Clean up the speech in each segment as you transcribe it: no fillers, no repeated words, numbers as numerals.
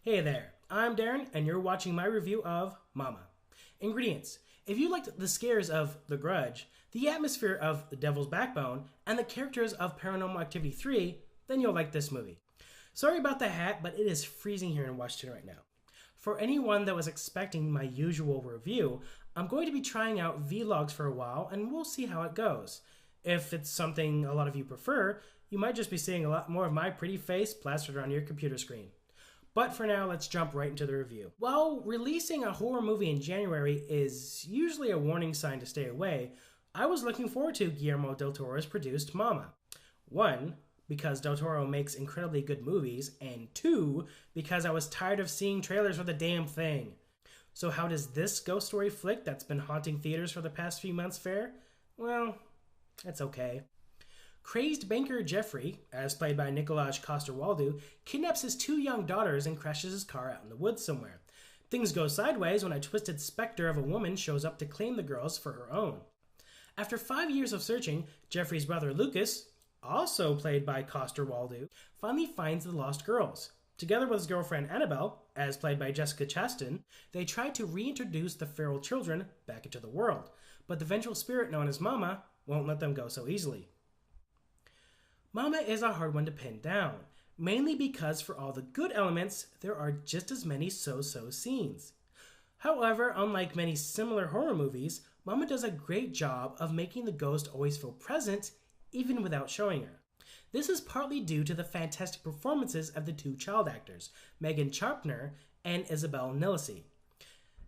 Hey there, I'm Darren, and you're watching my review of Mama. Ingredients. If you liked the scares of The Grudge, the atmosphere of The Devil's Backbone, and the characters of Paranormal Activity 3, then you'll like this movie. Sorry about the hat, but it is freezing here in Washington right now. For anyone that was expecting my usual review, I'm going to be trying out vlogs for a while, and we'll see how it goes. If it's something a lot of you prefer, you might just be seeing a lot more of my pretty face plastered on your computer screen. But for now, let's jump right into the review. While releasing a horror movie in January is usually a warning sign to stay away, I was looking forward to Guillermo del Toro's produced Mama. 1, because del Toro makes incredibly good movies, and 2, because I was tired of seeing trailers for the damn thing. So how does this ghost story flick that's been haunting theaters for the past few months fare? Well, it's okay. Crazed banker Jeffrey, as played by Nicolaj Coster-Waldau, kidnaps his 2 young daughters and crashes his car out in the woods somewhere. Things go sideways when a twisted specter of a woman shows up to claim the girls for her own. After 5 years of searching, Jeffrey's brother Lucas, also played by Coster-Waldau, finally finds the lost girls. Together with his girlfriend Annabelle, as played by Jessica Chastain, they try to reintroduce the feral children back into the world, but the vengeful spirit known as Mama won't let them go so easily. Mama is a hard one to pin down, mainly because for all the good elements, there are just as many so-so scenes. However, unlike many similar horror movies, Mama does a great job of making the ghost always feel present, even without showing her. This is partly due to the fantastic performances of the 2 child actors, Megan Charpner and Isabel Nillesy.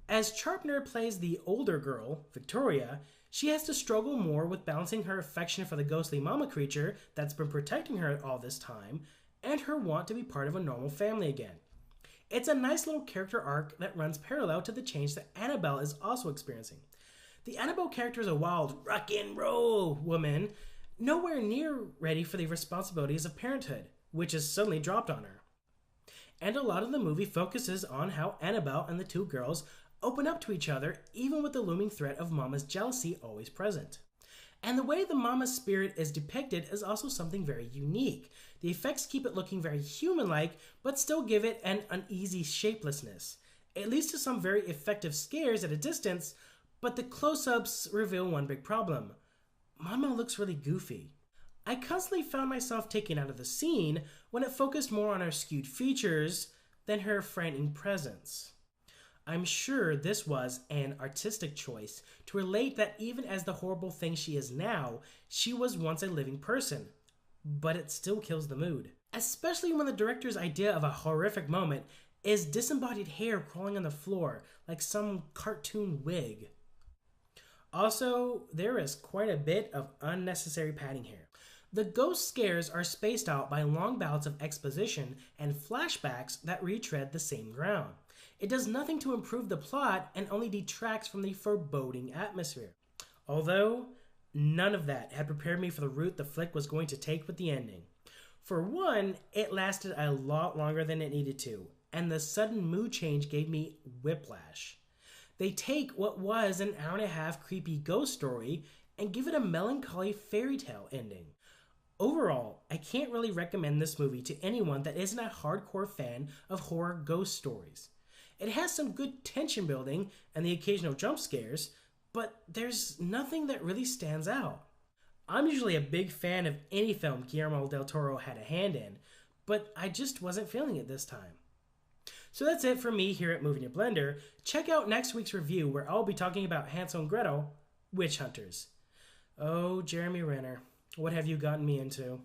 As Charpner plays the older girl, Victoria, she has to struggle more with balancing her affection for the ghostly mama creature that's been protecting her all this time, and her want to be part of a normal family again. It's a nice little character arc that runs parallel to the change that Annabelle is also experiencing. The Annabelle character is a wild, rock and roll woman, nowhere near ready for the responsibilities of parenthood, which is suddenly dropped on her. And a lot of the movie focuses on how Annabelle and the 2 girls open up to each other, even with the looming threat of Mama's jealousy always present. And the way the Mama spirit is depicted is also something very unique. The effects keep it looking very human-like, but still give it an uneasy shapelessness. It leads to some very effective scares at a distance, but the close-ups reveal one big problem. Mama looks really goofy. I constantly found myself taken out of the scene when it focused more on her skewed features than her frightening presence. I'm sure this was an artistic choice to relate that even as the horrible thing she is now, she was once a living person. But it still kills the mood. Especially when the director's idea of a horrific moment is disembodied hair crawling on the floor like some cartoon wig. Also, there is quite a bit of unnecessary padding here. The ghost scares are spaced out by long bouts of exposition and flashbacks that retread the same ground. It does nothing to improve the plot and only detracts from the foreboding atmosphere. Although, none of that had prepared me for the route the flick was going to take with the ending. For one, it lasted a lot longer than it needed to, and the sudden mood change gave me whiplash. They take what was an hour-and-a-half creepy ghost story and give it a melancholy fairy tale ending. Overall, I can't really recommend this movie to anyone that isn't a hardcore fan of horror ghost stories. It has some good tension building and the occasional jump scares, but there's nothing that really stands out. I'm usually a big fan of any film Guillermo del Toro had a hand in, but I just wasn't feeling it this time. So that's it for me here at Moving Your Blender. Check out next week's review where I'll be talking about Hansel and Gretel, Witch Hunters. Oh, Jeremy Renner, what have you gotten me into?